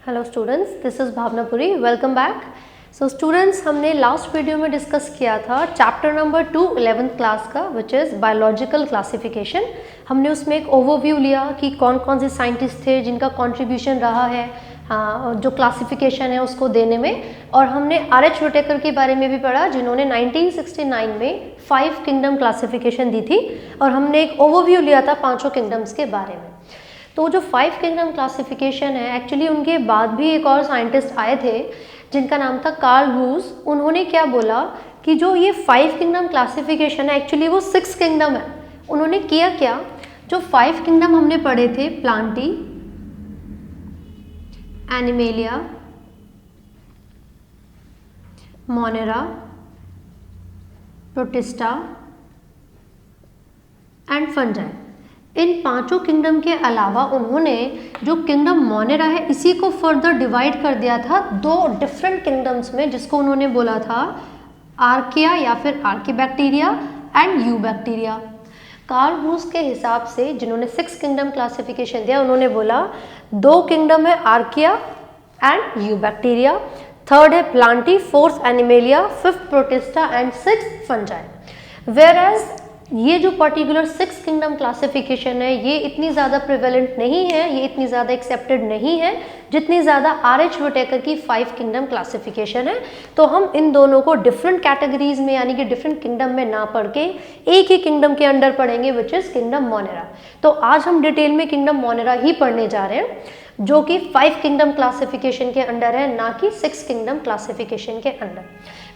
Hello students, this is Bhavnapuri. Welcome back. So students, हमने last video में discuss किया था चैप्टर नंबर 2 11th क्लास का, विच इज़ बायोलॉजिकल क्लासिफिकेशन। हमने उसमें एक ओवरव्यू लिया कि कौन कौन से साइंटिस्ट थे जिनका कंट्रीब्यूशन रहा है जो क्लासिफिकेशन है उसको देने में। और हमने RH व्हिटेकर के बारे में भी पढ़ा, जिन्होंने 1969 में 5 किंगडम क्लासिफिकेशन दी थी, और हमने एक ओवरव्यू लिया था 5 किंगडम्स के बारे में। तो जो 5 किंगडम क्लासिफिकेशन है, एक्चुअली उनके बाद भी एक और साइंटिस्ट आए थे जिनका नाम था कार्ल रूस। उन्होंने क्या बोला कि जो ये 5 किंगडम क्लासिफिकेशन है, एक्चुअली वो 6 किंगडम है। उन्होंने किया क्या, जो 5 किंगडम हमने पढ़े थे, Plantae, animalia, Monera, protista and fungi, in 5 kingdom के अलावा उन्होंने जो किंगडम मोनेरा है इसी को फर्दर डिवाइड कर दिया था 2 डिफरेंट किंगडम्स में, जिसको उन्होंने बोला था आर्किया या फिर आर्कीबैक्टीरिया एंड यूबैक्टीरिया। कार्ल रूस के हिसाब से, जिन्होंने 6 किंगडम क्लासिफिकेशन दिया, उन्होंने बोला 2 किंगडम है आर्किया एंड यूबैक्टीरिया, 3rd है Plantae, 4th animalia, 5th protista and 6th fungi. Whereas ये जो पर्टिकुलर 6 किंगडम क्लासिफिकेशन है ये इतनी ज़्यादा प्रिवेलेंट नहीं है, ये इतनी ज़्यादा एक्सेप्टेड नहीं है जितनी ज़्यादा RH व्हिटेकर की 5 किंगडम क्लासिफिकेशन है। तो हम इन दोनों को डिफरेंट कैटेगरीज में, यानी कि डिफरेंट किंगडम में ना पढ़ के एक ही किंगडम के अंडर पढ़ेंगे, विच इज़ किंगडम मोनेरा। तो आज हम डिटेल में किंगडम मोनेरा ही पढ़ने जा रहे हैं, जो कि 5 किंगडम क्लासिफिकेशन के अंडर है, ना कि 6 किंगडम क्लासिफिकेशन के अंडर।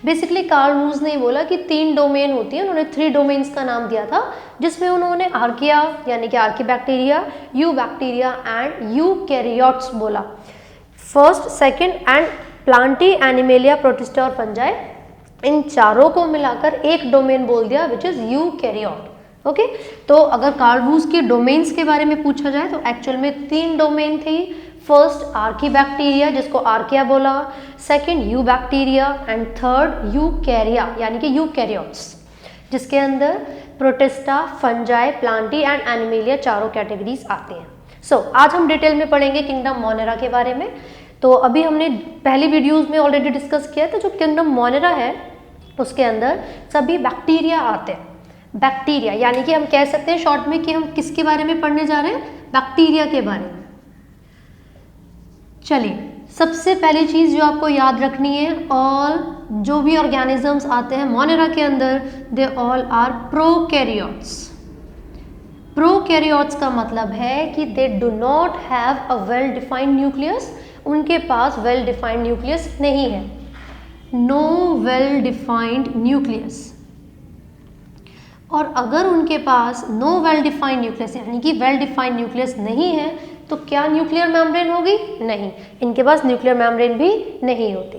बेसिकली कार्ल रूस ने बोला कि 3 डोमेन होती है, उन्होंने 3 डोमेन्स का नाम दिया था, जिसमें उन्होंने आर्किया यानी कि आर्कीबैक्टीरिया, यूबैक्टीरिया एंड यूकैरियोट्स बोला। First, second and Plantae, animalia, protista और फंजाई, इन चारों को मिलाकर एक डोमेन बोल दिया, विच इज यूकैरियोट। ओके, तो अगर कार्ल रूस के डोमेन्स के बारे में पूछा जाए तो एक्चुअल में 3 डोमेन थी। फर्स्ट आर्कीबैक्टीरिया, जिसको आर्किया बोला, सेकंड यूबैक्टीरिया एंड 3rd यूकैरिया यानी कि यूकैरियोट्स, जिसके अंदर protista, fungi, Plantae and animalia चारों कैटेगरीज आते हैं। सो आज हम डिटेल में पढ़ेंगे किंगडम मोनेरा के बारे में। तो अभी हमने पहली वीडियोस में ऑलरेडी डिस्कस किया था, जो किंगडम मोनेरा है उसके अंदर सभी बैक्टीरिया आते हैं। बैक्टीरिया यानी कि हम कह सकते हैं शॉर्ट में कि हम किसके बारे में पढ़ने जा रहे हैं, बैक्टीरिया के बारे में। चलिए, सबसे पहली चीज जो आपको याद रखनी है, ऑल जो भी ऑर्गेनिजम्स आते हैं मोनेरा के अंदर, they all are prokaryotes. Prokaryotes का मतलब है कि they do not have a well defined nucleus, उनके पास वेल डिफाइंड न्यूक्लियस नहीं है, नो वेल डिफाइंड न्यूक्लियस। और अगर उनके पास नो वेल डिफाइंड न्यूक्लियस यानी कि वेल डिफाइंड न्यूक्लियस नहीं है, तो क्या न्यूक्लियर मेम्ब्रेन होगी? नहीं, इनके पास न्यूक्लियर मेम्ब्रेन भी नहीं होती।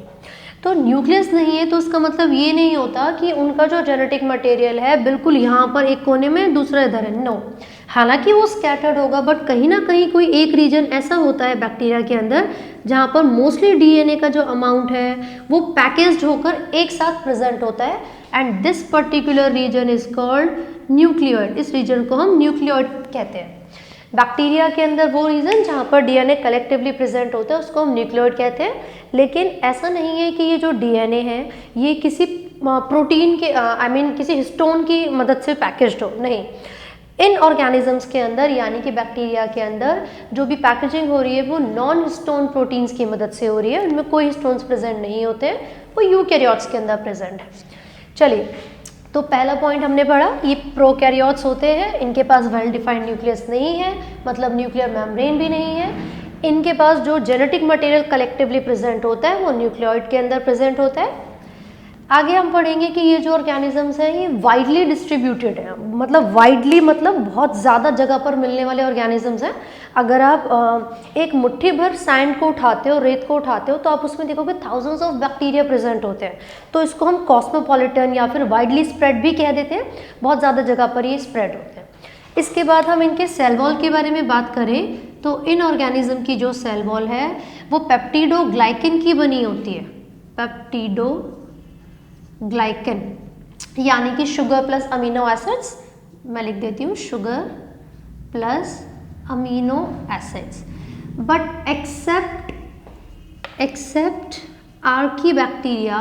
तो न्यूक्लियस नहीं है तो उसका मतलब ये नहीं होता कि उनका जो जेनेटिक मटेरियल है बिल्कुल यहाँ पर एक कोने में दूसरा इधर है, नो। हालांकि वो स्कैटर्ड होगा, बट कहीं ना कहीं कोई एक रीजन ऐसा होता है बैक्टीरिया के अंदर जहाँ पर मोस्टली DNA का जो अमाउंट है वो पैकेज्ड होकर एक साथ प्रेजेंट होता है, and this particular region is called nucleoid. इस रीजन को हम न्यूक्लियोइड कहते हैं। बैक्टीरिया के अंदर वो रीजन जहाँ पर DNA कलेक्टिवली प्रेजेंट होता है उसको हम न्यूक्लियोइड कहते हैं। लेकिन ऐसा नहीं है कि ये जो DNA है ये किसी प्रोटीन के किसी हिस्टोन की मदद से पैकेज्ड हो, नहीं। इन ऑर्गेनिजम्स के अंदर यानी कि बैक्टीरिया के अंदर जो भी पैकेजिंग हो रही है वो नॉन हिस्टोन प्रोटीन्स की मदद से हो रही है, उनमें कोई हिस्टोन्स प्रेजेंट नहीं होते हैं, वो यूकैरियोट्स के अंदर प्रेजेंट है। चलिए, तो पहला पॉइंट हमने पढ़ा, ये प्रोकैरियोट्स होते हैं, इनके पास वेल डिफाइंड न्यूक्लियस नहीं है, मतलब न्यूक्लियर मेम्ब्रेन भी नहीं है। इनके पास जो जेनेटिक मटेरियल कलेक्टिवली प्रेजेंट होता है वो न्यूक्लियोइड के अंदर प्रेजेंट होता है। आगे हम पढ़ेंगे कि ये जो ऑर्गेनिजम्स हैं ये वाइडली डिस्ट्रीब्यूटेड हैं, मतलब वाइडली मतलब बहुत ज़्यादा जगह पर मिलने वाले ऑर्गेनिजम्स हैं। अगर आप एक मुट्ठी भर सैंड को उठाते हो, रेत को उठाते हो, तो आप उसमें देखोगे थाउजेंड्स ऑफ बैक्टीरिया प्रेजेंट होते हैं। तो इसको हम कॉस्मोपॉलिटन या फिर वाइडली स्प्रेड भी कह देते हैं, बहुत ज़्यादा जगह पर ये स्प्रेड होते हैं। इसके बाद हम इनके सेल वॉल के बारे में बात करें तो इन ऑर्गेनिज्म की जो सेल वॉल है वो पेप्टिडोग्लाइकन की बनी होती है। पेप्टिडोग्लाइकन यानी कि शुगर प्लस अमीनो एसिड्स, मैं लिख देती हूँ sugar plus amino acids, but except except archaebacteria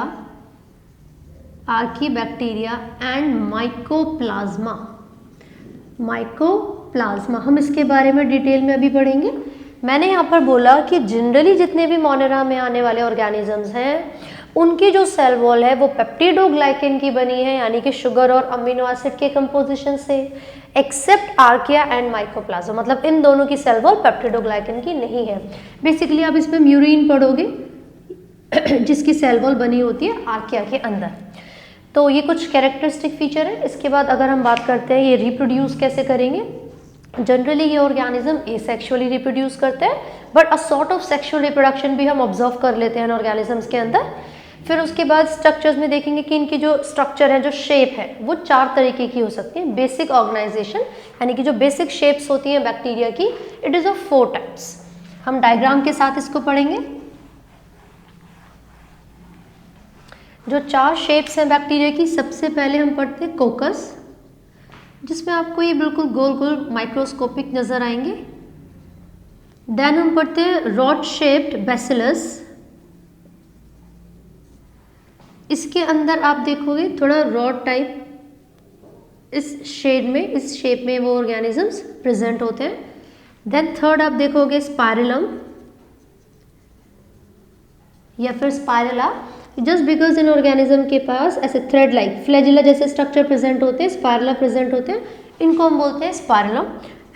and mycoplasma हम इसके बारे में डिटेल में अभी पढ़ेंगे। मैंने यहाँ पर बोला कि जनरली जितने भी मोनेरा में आने वाले ऑर्गेनिजम्स हैं उनकी जो सेल वॉल है वो पेप्टिडोग्लाइकेन की बनी है, यानी कि शुगर और अमीनो एसिड के कंपोजिशन से, एक्सेप्ट आर्किया एंड माइकोप्लाज्मा, मतलब इन दोनों की सेल वॉल पेप्टिडोग्लाइकेन की नहीं है। बेसिकली आप इसमें म्यूरिन पढ़ोगे जिसकी सेल वॉल बनी होती है आर्किया के अंदर। तो ये कुछ कैरेक्टरिस्टिक फीचर है। इसके बाद अगर हम बात करते हैं ये रिप्रोड्यूस कैसे करेंगे, जनरली ये ऑर्गेनिज्म एसेक्सुअली रिप्रोड्यूस करते हैं, but a sort of sexual reproduction भी हम ऑब्जर्व कर लेते हैं ऑर्गेनिजम्स के अंदर। फिर उसके बाद स्ट्रक्चर्स में देखेंगे कि इनकी जो स्ट्रक्चर है, जो शेप है, वो 4 तरीके की हो सकती है। बेसिक ऑर्गेनाइजेशन, यानी कि जो बेसिक शेप्स होती हैं बैक्टीरिया की, इट इज़ ऑफ 4 टाइप्स। हम डायग्राम के साथ इसको पढ़ेंगे। जो 4 शेप्स हैं बैक्टीरिया की, सबसे पहले हम पढ़ते हैं कोकस, जिसमें आपको ये बिल्कुल गोल गोल माइक्रोस्कोपिक नजर आएंगे। देन हम पढ़ते हैं रॉड शेप्ड बैसिलस। इसके अंदर आप देखोगे थोड़ा रॉड टाइप इस शेप में वो ऑर्गेनिजम्स प्रेजेंट होते हैं। देन थर्ड आप देखोगे स्पाइरलम या फिर स्पाइरला, जस्ट बिकॉज इन ऑर्गेनिज्म के पास ऐसे थ्रेड लाइक फ्लैजिला जैसे स्ट्रक्चर प्रेजेंट होते हैं, स्पाइरला प्रेजेंट होते हैं, इनको हम बोलते हैं spirillum.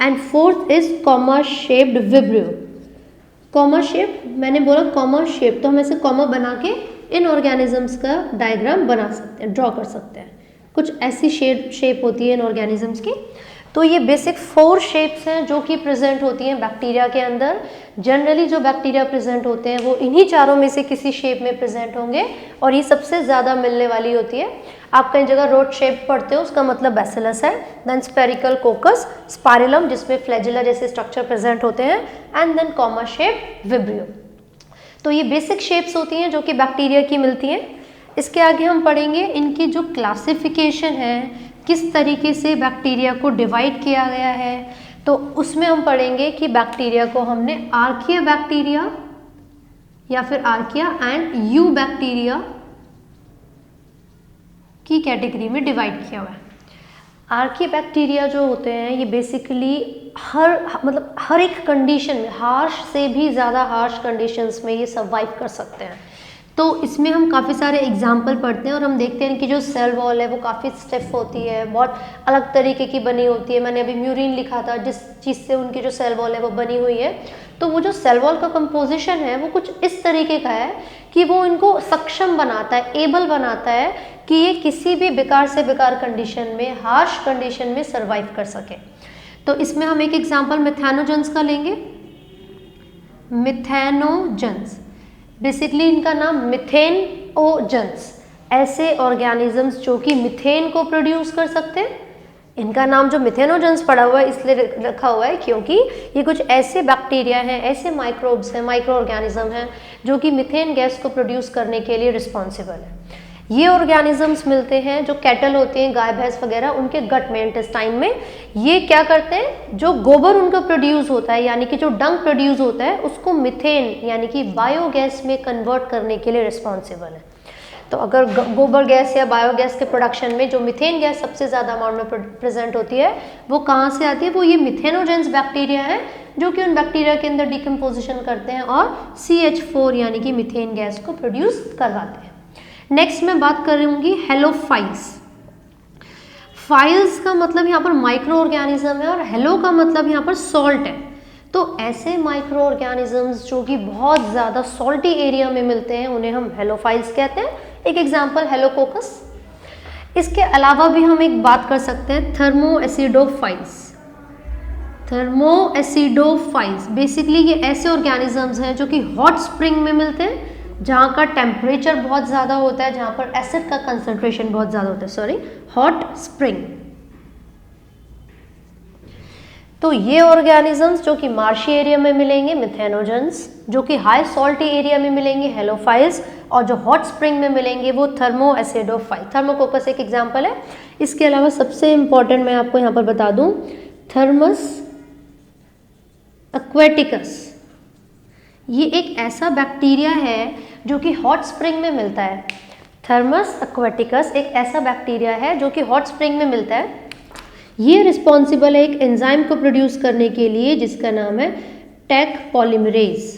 And fourth is comma shaped vibrio. Comma shape, मैंने बोला कॉमा शेप, तो हम ऐसे कॉमा बना के इन ऑर्गेनिजम्स का डायग्राम बना सकते हैं, ड्रॉ कर सकते हैं। कुछ ऐसी शेप होती है इन ऑर्गेनिजम्स की। तो ये बेसिक 4 शेप्स हैं जो कि प्रेजेंट होती हैं बैक्टीरिया के अंदर। जनरली जो बैक्टीरिया प्रेजेंट होते हैं वो इन्हीं चारों में से किसी शेप में प्रेजेंट होंगे, और ये सबसे ज़्यादा मिलने वाली होती है। आप कई जगह रोड शेप पढ़ते हो, उसका मतलब बैसिलस है। देन स्पेरिकल कोकस, स्पाइरलम जिसमें फ्लैजिला जैसे स्ट्रक्चर प्रेजेंट होते हैं, and then comma shape vibrio. तो ये बेसिक शेप्स होती हैं जो कि बैक्टीरिया की मिलती हैं। इसके आगे हम पढ़ेंगे इनकी जो क्लासिफिकेशन है, किस तरीके से बैक्टीरिया को डिवाइड किया गया है। तो उसमें हम पढ़ेंगे कि बैक्टीरिया को हमने आर्किया बैक्टीरिया या फिर आर्किया एंड यू बैक्टीरिया की कैटेगरी में डिवाइड किया हुआ है। आर्किया बैक्टीरिया जो होते हैं ये बेसिकली हर एक कंडीशन में, हार्श से भी ज़्यादा हार्श कंडीशंस में ये सर्वाइव कर सकते हैं। तो इसमें हम काफ़ी सारे एग्जाम्पल पढ़ते हैं और हम देखते हैं कि जो सेल वॉल है वो काफ़ी स्टिफ होती है, बहुत अलग तरीके की बनी होती है। मैंने अभी म्यूरिन लिखा था, जिस चीज़ से उनकी जो सेल वॉल है वो बनी हुई है। तो वो जो सेल वॉल का कंपोजिशन है वो कुछ इस तरीके का है कि वो इनको सक्षम बनाता है, एबल बनाता है कि ये किसी भी बेकार से बेकार कंडीशन में, हार्श कंडीशन में सर्वाइव कर सके। तो इसमें हम एक एग्जाम्पल मिथेनोजेंस का लेंगे। मिथेनोजेंस, बेसिकली इनका नाम मिथेनोजेंस, ऐसे ऑर्गेनिजम्स जो कि मिथेन को प्रोड्यूस कर सकते हैं। इनका नाम जो मिथेनोजेंस पड़ा हुआ है इसलिए रखा हुआ है क्योंकि ये कुछ ऐसे बैक्टीरिया हैं, ऐसे माइक्रोब्स हैं, माइक्रो ऑर्गेनिज्म हैं जो कि मिथेन गैस को प्रोड्यूस करने के लिए रिस्पॉन्सिबल है। ये ऑर्गेनिजम्स मिलते हैं जो कैटल होते हैं, गाय भैंस वगैरह, उनके गट में, इंटेस्टाइन में। ये क्या करते हैं, जो गोबर उनका प्रोड्यूस होता है यानी कि जो डंग प्रोड्यूस होता है उसको मिथेन यानी कि बायोगैस में कन्वर्ट करने के लिए रिस्पॉन्सिबल है। तो अगर गोबर गैस या बायोगैस के प्रोडक्शन में जो मिथेन गैस सबसे ज़्यादा अमाउंट में प्रेजेंट होती है वो कहाँ से आती है, वो ये मिथेनोजेंस बैक्टीरिया है जो कि उन बैक्टीरिया के अंदर डिकम्पोजिशन करते हैं और CH4 यानी कि मिथेन गैस को प्रोड्यूस करवाते हैं। नेक्स्ट मैं बात करूँगी हेलोफाइल्स। फाइल्स का मतलब यहाँ पर माइक्रो ऑर्गेनिज्म है और हेलो का मतलब यहाँ पर सॉल्ट है। तो ऐसे माइक्रो ऑर्गेनिजम्स जो कि बहुत ज़्यादा सॉल्टी एरिया में मिलते हैं उन्हें हम हेलोफाइल्स कहते हैं। एक एग्जांपल हेलोकोकस। इसके अलावा भी हम एक बात कर सकते हैं थर्मोएसिडोफाइल्स। थर्मोएसिडोफाइल्स बेसिकली ये ऐसे ऑर्गेनिजम्स हैं जो कि हॉट स्प्रिंग में मिलते हैं जहाँ का टेम्परेचर बहुत ज़्यादा होता है, जहाँ पर एसिड का कंसंट्रेशन बहुत ज़्यादा होता है, हॉट स्प्रिंग। तो ये ऑर्गेनिजम्स जो कि मार्शी एरिया में मिलेंगे मिथेनोजेंस, जो कि हाई सॉल्टी एरिया में मिलेंगे हेलोफाइल्स, और जो हॉट स्प्रिंग में मिलेंगे वो थर्मोएसिडोफाइल। थर्मोकोकस एक एग्जांपल है। इसके अलावा सबसे इंपॉर्टेंट मैं आपको यहाँ पर बता दूँ, थर्मस एक्वेटिकस, ये एक ऐसा बैक्टीरिया है जो कि हॉट स्प्रिंग में मिलता है। थर्मस एक्वाटिकस एक ऐसा बैक्टीरिया है जो कि हॉट स्प्रिंग में मिलता है। ये रिस्पॉन्सिबल है एक एंजाइम को प्रोड्यूस करने के लिए जिसका नाम है Taq polymerase.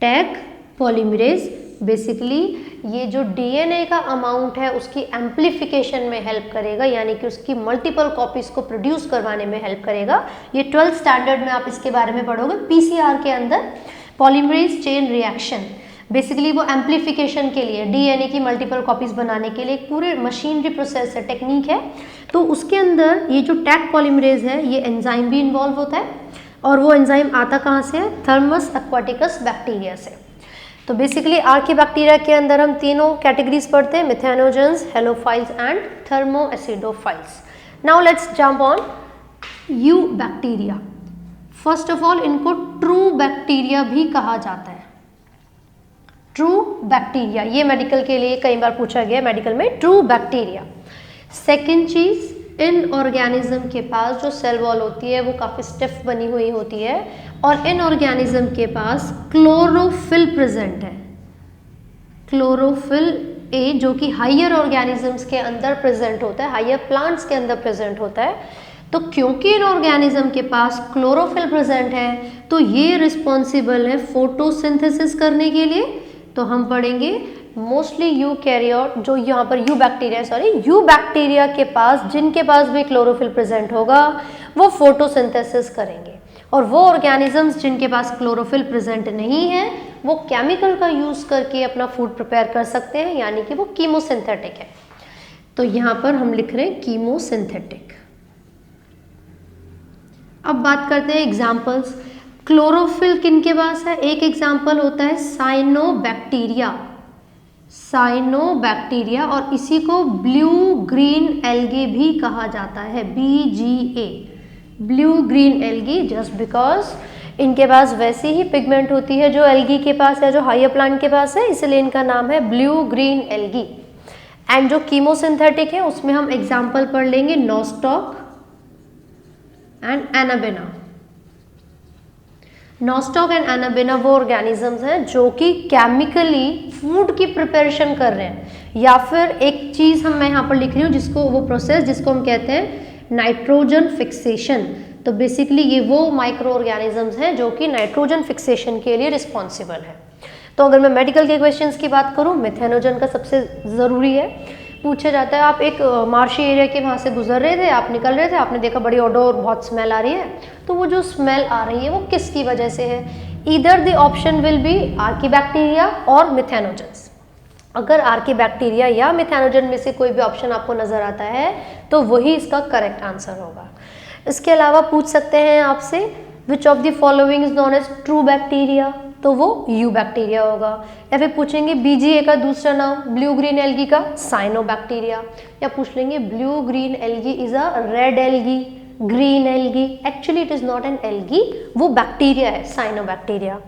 Taq polymerase basically ये जो डीएनए का अमाउंट है उसकी एम्प्लीफिकेशन में हेल्प करेगा, यानी कि उसकी मल्टीपल कॉपीज को प्रोड्यूस करवाने में हेल्प करेगा। ये 12th स्टैंडर्ड में आप इसके बारे में पढ़ोगे। पीसीआर के अंदर पॉलीमरेज चेन रिएक्शन, बेसिकली वो एम्प्लीफिकेशन के लिए डीएनए की मल्टीपल कॉपीज बनाने के लिए एक पूरे मशीनरी प्रोसेस है, टेक्निक है। तो उसके अंदर ये जो टैक पॉलीमरेज है ये एंजाइम भी इन्वॉल्व होता है, और वो एंजाइम आता कहाँ से है? थर्मस एक्वाटिकस बैक्टीरिया से। तो बेसिकली आर्किबैक्टीरिया के अंदर हम तीनों कैटेगरीज पढ़ते हैं, methanogens, halophiles and thermoacidophiles. Now let's jump on eubacteria. First of all इनको ट्रू बैक्टीरिया भी कहा जाता है। ट्रू बैक्टीरिया, ये मेडिकल के लिए कई बार पूछा गया मेडिकल में, ट्रू बैक्टीरिया। सेकेंड चीज, इन ऑर्गेनिज्म के पास जो सेल वॉल होती है वो काफ़ी स्टिफ बनी हुई होती है, और इन ऑर्गेनिज्म के पास क्लोरोफिल प्रेजेंट है। क्लोरोफिल ए जो कि हायर ऑर्गेनिजम्स के अंदर प्रेजेंट होता है, हायर प्लांट्स के अंदर प्रेजेंट होता है। तो क्योंकि इन ऑर्गेनिज्म के पास क्लोरोफिल प्रेजेंट है तो ये रिस्पॉन्सिबल है फोटोसिंथेसिस करने के लिए। तो हम पढ़ेंगे मोस्टली यूकैरियोट, जो यहाँ पर यू बैक्टीरिया के पास, जिनके पास भी क्लोरोफिल प्रेजेंट होगा वो फोटोसिंथेसिस करेंगे, और वो ऑर्गेनिजम्स जिनके पास क्लोरोफिल प्रेजेंट नहीं है वो केमिकल का यूज़ करके अपना फूड प्रिपेयर कर सकते हैं, यानी कि वो कीमोसिंथेटिक है। तो यहाँ पर हम लिख रहे हैं कीमोसिंथेटिक। अब बात करते हैं एग्जाम्पल्स। क्लोरोफिल किनके पास है? एक एग्जाम्पल होता है साइनोबैक्टीरिया। साइनोबैक्टीरिया, और इसी को ब्लू ग्रीन एल्गी भी कहा जाता है, BGA, blue green algae, just because इनके पास वैसी ही पिगमेंट होती है जो एल्गी के पास है, जो हायर प्लांट के पास है, इसलिए इनका नाम है ब्लू ग्रीन एल्गी। एंड जो कीमोसिंथेटिक है उसमें हम एग्जाम्पल पढ़ लेंगे nostoc and anabaena. Nostoc and anabaena वो ऑर्गेनिजम्स हैं जो कि केमिकली फूड की प्रिपरेशन कर रहे हैं, या फिर एक चीज़ मैं यहाँ पर लिख रही हूँ जिसको, वो प्रोसेस जिसको हम कहते हैं नाइट्रोजन फिक्सेशन। तो बेसिकली ये वो माइक्रो ऑर्गेनिजम्स हैं जो कि नाइट्रोजन फिक्सेशन के लिए रिस्पॉन्सिबल है। तो अगर मैं मेडिकल के क्वेश्चंस की बात करूँ, मिथेनोजन का सबसे ज़रूरी है, पूछा जाता है आप एक मार्शी एरिया के वहाँ से गुजर रहे थे, आप निकल रहे थे, आपने देखा बड़ी ओडोर, बहुत स्मेल आ रही है, तो वो जो स्मेल आ रही है वो किसकी वजह से है? Either the option will be archaebacteria और मिथेनोजेंस। अगर आर्किबैक्टीरिया या मिथेनोजन में से कोई भी ऑप्शन आपको नज़र आता है तो वही इसका करेक्ट आंसर होगा। इसके अलावा पूछ सकते हैं आपसे which of the following is known as true bacteria, तो वो यू बैक्टीरिया होगा। या फिर पूछेंगे BGA का दूसरा नाम, ब्लू ग्रीन एल्गी का साइनोबैक्टीरिया, या पूछ लेंगे blue green algae is a red algae, green algae, actually it is not an algae, वो बैक्टीरिया है, साइनोबैक्टीरिया।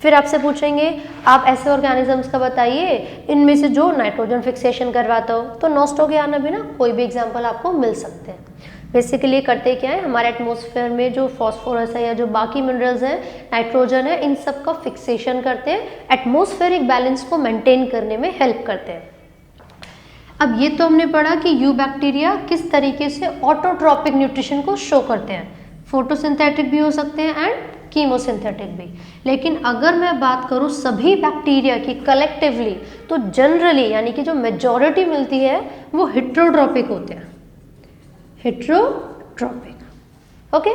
फिर आपसे पूछेंगे आप ऐसे ऑर्गेनिजम्स का बताइए इनमें से जो नाइट्रोजन फिक्सेशन करवाता हो, तो नॉस्टॉक या एनाबेना कोई भी एग्जाम्पल आपको मिल सकते हैं। बेसिकली करते क्या है, हमारे एटमॉस्फेयर में जो फॉस्फोरस है या जो बाकी मिनरल्स हैं, नाइट्रोजन है, इन सब का फिक्सेशन करते हैं, एटमॉस्फेरिक बैलेंस को मेंटेन करने में हेल्प करते हैं। अब ये तो हमने पढ़ा कि यू बैक्टीरिया किस तरीके से ऑटोट्रॉपिक न्यूट्रिशन को शो करते हैं, फोटोसिंथेटिक भी हो सकते हैं एंड कीमोसिंथेटिक भी। लेकिन अगर मैं बात करूँ सभी बैक्टीरिया की कलेक्टिवली, तो जनरली यानी कि जो मेजॉरिटी मिलती है वो हेट्रोट्रॉपिक होते हैं, हेट्रोट्रॉपिक। ओके,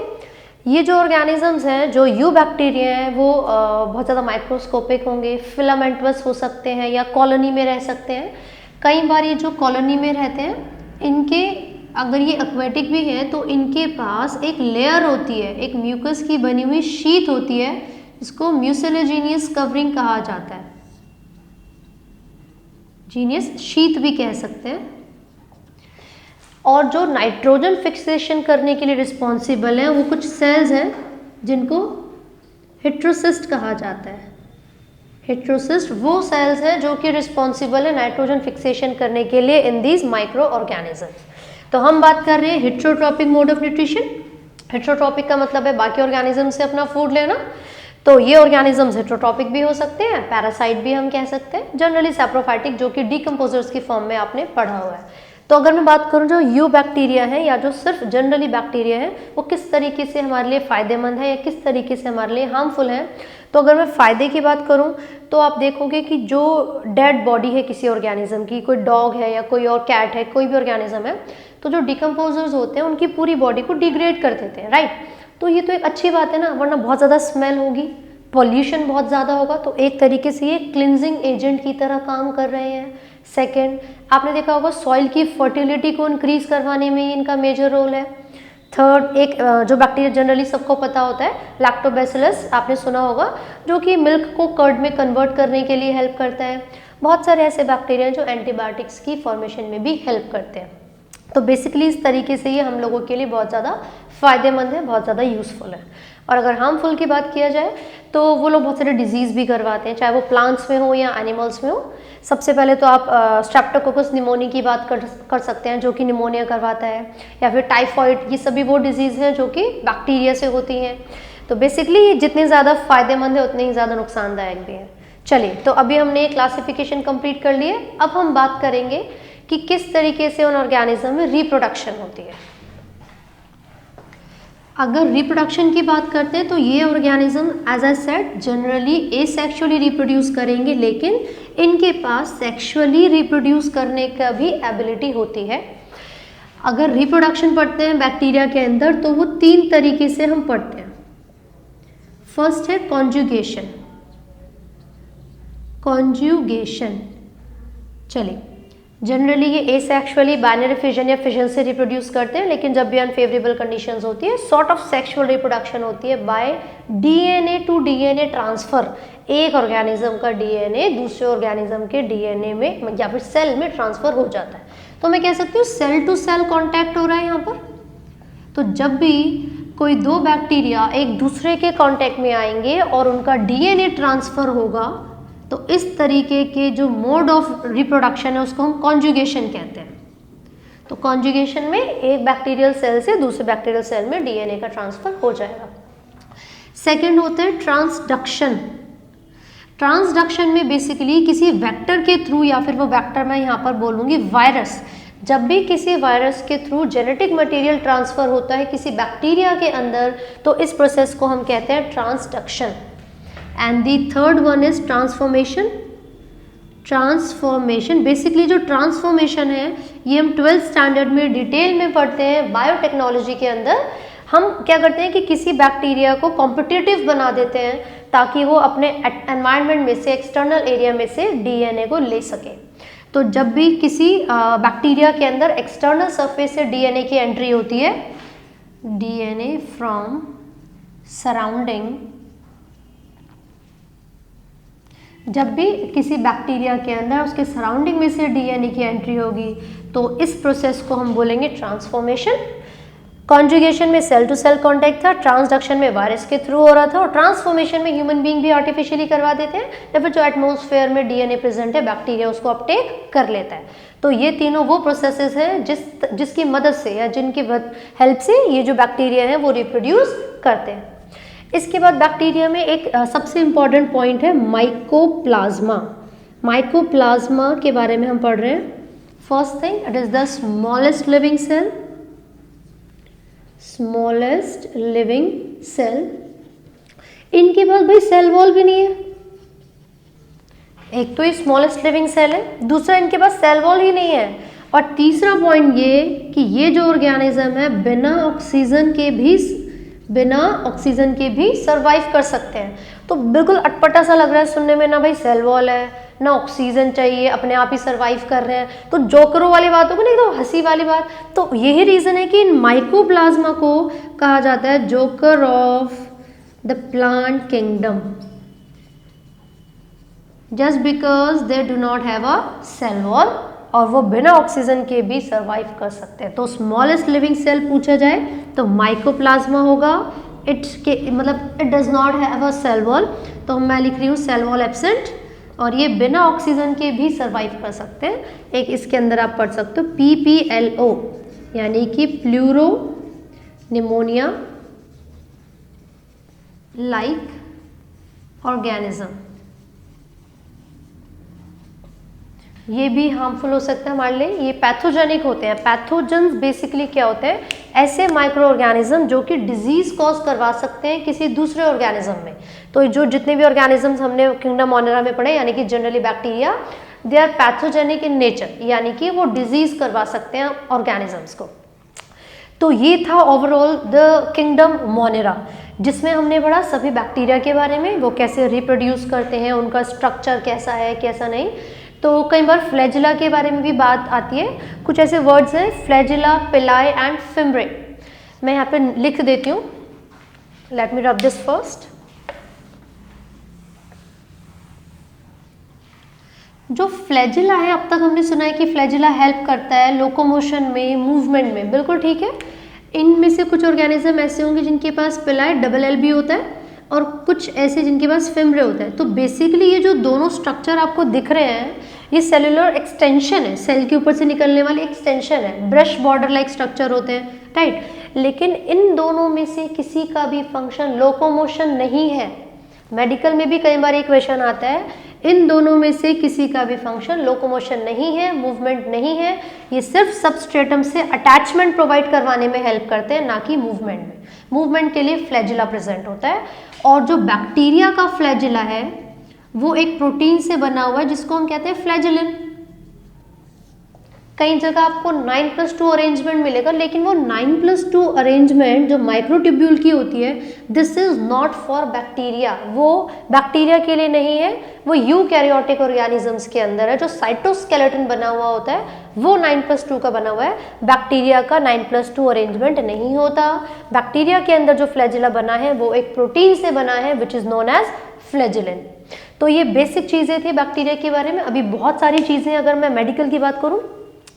ये जो ऑर्गेनिजम्स हैं, जो यू बैक्टीरिया हैं, वो बहुत ज़्यादा माइक्रोस्कोपिक होंगे, फिलामेंटस हो सकते हैं या कॉलोनी में रह सकते हैं। कई बार ये जो कॉलोनी में रहते हैं, इनके अगर ये एक्वेटिक भी हैं तो इनके पास एक लेयर होती है, एक म्यूकस की बनी हुई शीट होती है, इसको म्यूसिलेजीनियस कवरिंग कहा जाता है, जीनियस शीट भी कह सकते हैं। और जो नाइट्रोजन फिक्सेशन करने के लिए रिस्पॉन्सिबल हैं वो कुछ सेल्स हैं जिनको हेट्रोसिस्ट कहा जाता है। हेट्रोसिस्ट वो सेल्स हैं जो कि रिस्पॉन्सिबल है नाइट्रोजन फिक्सेशन करने के लिए इन दीज माइक्रो ऑर्गेनिजम्स। तो हम बात कर रहे हैं heterotrophic mode of nutrition. Heterotrophic का मतलब है बाकी ऑर्गेनिज्म से अपना फूड लेना। तो ये ऑर्गेनिजम्स हेटेरोट्रॉपिक भी हो सकते हैं, पैरासाइट भी हम कह सकते हैं, जनरली सैप्रोफाइटिक जो कि डिकम्पोजर्स की फॉर्म में आपने पढ़ा हुआ है। तो अगर मैं बात करूं जो यू बैक्टीरिया है या जो सिर्फ जनरली बैक्टीरिया है वो किस तरीके से हमारे लिए फ़ायदेमंद है या किस तरीके से हमारे लिए हार्मफुल है, तो अगर मैं फ़ायदे की बात करूं तो आप देखोगे कि जो डेड बॉडी है किसी ऑर्गेनिज्म की, कोई डॉग है या कोई और कैट है, कोई भी ऑर्गेनिज्म है, तो जो डिकम्पोजर्स होते हैं उनकी पूरी बॉडी को डिग्रेड कर देते हैं, राइट। तो ये तो एक अच्छी बात है ना, वरना बहुत ज़्यादा स्मेल होगी, पॉल्यूशन बहुत ज़्यादा होगा, तो एक तरीके से ये क्लिनजिंग एजेंट की तरह काम कर रहे हैं। सेकेंड, आपने देखा होगा सॉइल की फर्टिलिटी को इंक्रीज करवाने में इनका मेजर रोल है। थर्ड, एक जो बैक्टीरिया जनरली सबको पता होता है लैक्टोबैसिलस, आपने सुना होगा, जो कि मिल्क को कर्ड में कन्वर्ट करने के लिए हेल्प करता है। बहुत सारे ऐसे बैक्टीरिया हैं जो एंटीबायोटिक्स की फॉर्मेशन में भी हेल्प करते हैं। तो बेसिकली इस तरीके से ये हम लोगों के लिए बहुत ज़्यादा फ़ायदेमंद है, बहुत ज़्यादा यूज़फुल है। और अगर हार्मफुल की बात किया जाए तो वो लोग बहुत सारे डिजीज़ भी करवाते हैं, चाहे वो प्लांट्स में हो या एनिमल्स में हो। सबसे पहले तो आप स्ट्रेप्टोकोकस निमोनी की बात कर सकते हैं जो कि निमोनिया करवाता है, या फिर टाइफॉइड, ये सभी वो डिजीज़ हैं जो कि बैक्टीरिया से होती हैं। तो बेसिकली ये जितने ज़्यादा फ़ायदेमंद है उतने ही ज़्यादा नुकसानदायक भी है। चलिए, तो अभी हमने क्लासिफिकेशन कंप्लीट कर लिए। अब हम बात करेंगे कि किस तरीके से उन ऑर्गेनिज्म में रिप्रोडक्शन होती है। अगर रिप्रोडक्शन की बात करते हैं तो ये organism as I said generally asexually reproduce करेंगे, लेकिन इनके पास सेक्सुअली रिप्रोड्यूस करने का भी एबिलिटी होती है। अगर रिप्रोडक्शन पढ़ते हैं बैक्टीरिया के अंदर तो वो 3 तरीके से हम पढ़ते हैं। फर्स्ट है कॉन्जुगेशन। कॉन्जुगेशन, चलिए, जनरली ये एसेक्सुअली बाइनरी फिजन या फिजन से रिप्रोड्यूस करते हैं, लेकिन जब भी अनफेवरेबल कंडीशंस होती है सॉर्ट ऑफ सेक्सुअल रिप्रोडक्शन होती है by DNA to DNA transfer. एक ऑर्गेनिज्म का डीएनए दूसरे ऑर्गेनिज्म के डीएनए में या फिर सेल में ट्रांसफर हो जाता है। तो मैं कह सकती हूँ सेल टू सेल कॉन्टैक्ट हो रहा है यहाँ पर। तो जब भी कोई 2 बैक्टीरिया एक दूसरे के कॉन्टैक्ट में आएंगे और उनका डीएनए ट्रांसफर होगा तो इस तरीके के जो मोड ऑफ रिप्रोडक्शन है उसको हम कॉन्जुगेशन कहते हैं। तो कॉन्जुगेशन में एक बैक्टीरियल सेल से दूसरे बैक्टीरियल सेल में डीएनए का ट्रांसफर हो जाएगा। सेकंड होता है ट्रांसडक्शन। ट्रांसडक्शन में बेसिकली किसी वेक्टर के थ्रू, या फिर वो वेक्टर मैं यहाँ पर बोलूँगी वायरस, जब भी किसी वायरस के थ्रू जेनेटिक मटेरियल ट्रांसफर होता है किसी बैक्टीरिया के अंदर तो इस प्रोसेस को हम कहते हैं transduction. And the third one is transformation. Transformation, basically जो ट्रांसफॉर्मेशन है ये हम 12th स्टैंडर्ड में डिटेल में पढ़ते हैं बायोटेक्नोलॉजी के अंदर। हम क्या करते हैं कि किसी बैक्टीरिया को कॉम्पिटिटिव बना देते हैं ताकि वो अपने एनवायरनमेंट में से, एक्सटर्नल एरिया में से डीएनए को ले सके। तो जब भी किसी बैक्टीरिया के अंदर एक्सटर्नल सरफेस से डीएनए की एंट्री होती है, डीएनए फ्रॉम सराउंडिंग, जब भी किसी बैक्टीरिया के अंदर उसके सराउंडिंग में से डीएनए की एंट्री होगी तो इस प्रोसेस को हम बोलेंगे ट्रांसफॉर्मेशन। कॉन्जुगेशन में सेल टू सेल कॉन्टैक्ट था, ट्रांसडक्शन में वायरस के थ्रू हो रहा था, और ट्रांसफॉर्मेशन में ह्यूमन बीइंग भी आर्टिफिशियली करवा देते हैं या फिर जो एटमॉस्फेयर में डीएनए प्रेजेंट है बैक्टीरिया उसको अपटेक कर लेता है। तो ये तीनों वो प्रोसेसेस हैं जिसकी मदद से या जिनकी हेल्प से ये जो बैक्टीरिया हैं वो रिप्रोड्यूस करते हैं। इसके बाद बैक्टीरिया में एक सबसे इम्पॉर्टेंट पॉइंट है माइकोप्लाज्मा। माइकोप्लाज्मा के बारे में हम पढ़ रहे हैं। First thing, it is the smallest living cell. Smallest living cell. इनके पास भाई सेल वॉल भी नहीं है। एक तो ये स्मॉलेस्ट लिविंग सेल है, दूसरा इनके पास सेल वॉल ही नहीं है, और तीसरा पॉइंट ये कि ये जो ऑर्गेनिज्म है बिना ऑक्सीजन के भी सरवाइव कर सकते हैं। तो बिल्कुल अटपटा सा लग रहा है सुनने में, ना भाई सेल वॉल है ना ऑक्सीजन चाहिए, अपने आप ही सरवाइव कर रहे हैं, तो जोकरों वाली बात होगी ना, एकदम हंसी वाली बात। तो यही रीजन है कि इन माइकोप्लाज्मा को कहा जाता है joker of the plant kingdom, just because they do not have a cell wall, और वो बिना ऑक्सीजन के भी सरवाइव कर सकते हैं। तो स्मॉलेस्ट लिविंग सेल पूछा जाए तो माइकोप्लाज्मा होगा। It does not have a cell wall, तो मैं लिख रही हूँ सेल वॉल एब्सेंट, और ये बिना ऑक्सीजन के भी सरवाइव कर सकते हैं। एक इसके अंदर आप पढ़ सकते हो PPLO, यानी कि प्लूरो निमोनिया लाइक ऑर्गेनिज्म, ये भी हार्मफुल हो सकता है हमारे लिए, ये पैथोजेनिक होते हैं। पैथोजेंस बेसिकली क्या होते हैं, ऐसे माइक्रो ऑर्गेनिज्म जो कि डिजीज कॉज करवा सकते हैं किसी दूसरे ऑर्गेनिज्म में। तो जो जितने भी ऑर्गेनिजम्स हमने किंगडम मोनेरा में पढ़े, यानी कि generally bacteria, they are pathogenic in nature, यानी कि वो डिजीज करवा सकते हैं ऑर्गेनिजम्स को। तो ये था ओवरऑल द किंगडम मोनेरा, जिसमें हमने पढ़ा सभी बैक्टीरिया के बारे में, वो कैसे रिप्रोड्यूस करते हैं, उनका स्ट्रक्चर कैसा है कैसा नहीं। तो कई बार फ्लैजिला के बारे में भी बात आती है, कुछ ऐसे वर्ड्स हैं फ्लैजिला, पिलाई एंड फिम्ब्रे। मैं यहाँ पे लिख देती हूँ, let me rub this first. जो फ्लैजिला है, अब तक हमने सुना है कि फ्लैजिला हेल्प करता है लोकोमोशन में, मूवमेंट में, बिल्कुल ठीक है। इनमें से कुछ ऑर्गेनिज्म ऐसे होंगे जिनके पास पिलाई डबल एल भी होता है, और कुछ ऐसे जिनके पास फिम्ब्रे होता है। तो बेसिकली ये जो दोनों स्ट्रक्चर आपको दिख रहे हैं, ये सेलुलर एक्सटेंशन है, सेल के ऊपर से निकलने वाली एक्सटेंशन है, ब्रश बॉर्डर लाइक स्ट्रक्चर होते हैं, राइट। लेकिन इन दोनों में से किसी का भी फंक्शन लोकोमोशन नहीं है। मेडिकल में भी कई बार एक क्वेश्चन आता है, इन दोनों में से किसी का भी फंक्शन लोकोमोशन नहीं है, मूवमेंट नहीं है, ये सिर्फ सबस्ट्रेटम से अटैचमेंट प्रोवाइड करवाने में हेल्प करते हैं, ना कि मूवमेंट में। मूवमेंट के लिए फ्लैजिला प्रेजेंट होता है। और जो बैक्टीरिया का फ्लैजिला है वो एक प्रोटीन से बना हुआ है जिसको हम कहते हैं फ्लैजिलिन। कई जगह आपको 9+2 अरेंजमेंट मिलेगा, लेकिन वो 9+2 अरेंजमेंट जो माइक्रोट्यूब्यूल की होती है, this is not for bacteria, वो बैक्टीरिया के लिए नहीं है, वो यूकैरियोटिक ऑर्गेनिजम्स के अंदर है। जो साइटोस्केलेटन बना हुआ होता है वो 9+2 का बना हुआ है, बैक्टीरिया का 9+2 अरेंजमेंट नहीं होता। बैक्टीरिया के अंदर जो फ्लैजिला बना है वो एक प्रोटीन से बना है which is known as flagellin. तो ये बेसिक चीज़ें थी बैक्टीरिया के बारे में। अभी बहुत सारी चीज़ें, अगर मैं मेडिकल की बात करूँ,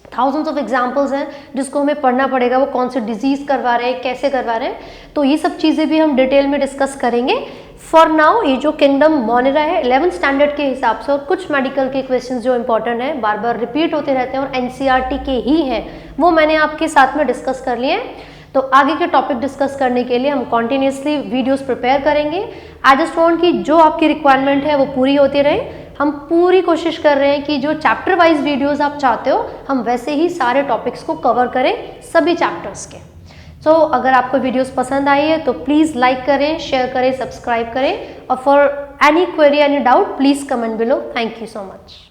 थाउजेंड्स ऑफ एग्जाम्पल्स हैं जिसको हमें पढ़ना पड़ेगा, वो कौन से डिजीज़ करवा रहे हैं, कैसे करवा रहे हैं, तो ये सब चीज़ें भी हम डिटेल में डिस्कस करेंगे। फॉर नाउ ये जो किंगडम मोनेरा है 11th स्टैंडर्ड के हिसाब से, और कुछ मेडिकल के क्वेश्चंस जो इंपॉर्टेंट हैं, बार बार रिपीट होते रहते हैं और एनसीईआरटी के ही हैं, वो मैंने आपके साथ में डिस्कस कर लिए हैं। तो आगे के टॉपिक डिस्कस करने के लिए हम कॉन्टिन्यूसली वीडियोस प्रिपेयर करेंगे। आई जस्ट वांट कि जो आपकी रिक्वायरमेंट है वो पूरी होती रहे। हम पूरी कोशिश कर रहे हैं कि जो चैप्टर वाइज वीडियोस आप चाहते हो, हम वैसे ही सारे टॉपिक्स को कवर करें, सभी चैप्टर्स के। तो अगर आपको वीडियोस पसंद आई है तो प्लीज़ लाइक करें, शेयर करें, सब्सक्राइब करें, और for any query, any doubt, please comment below. Thank you so much.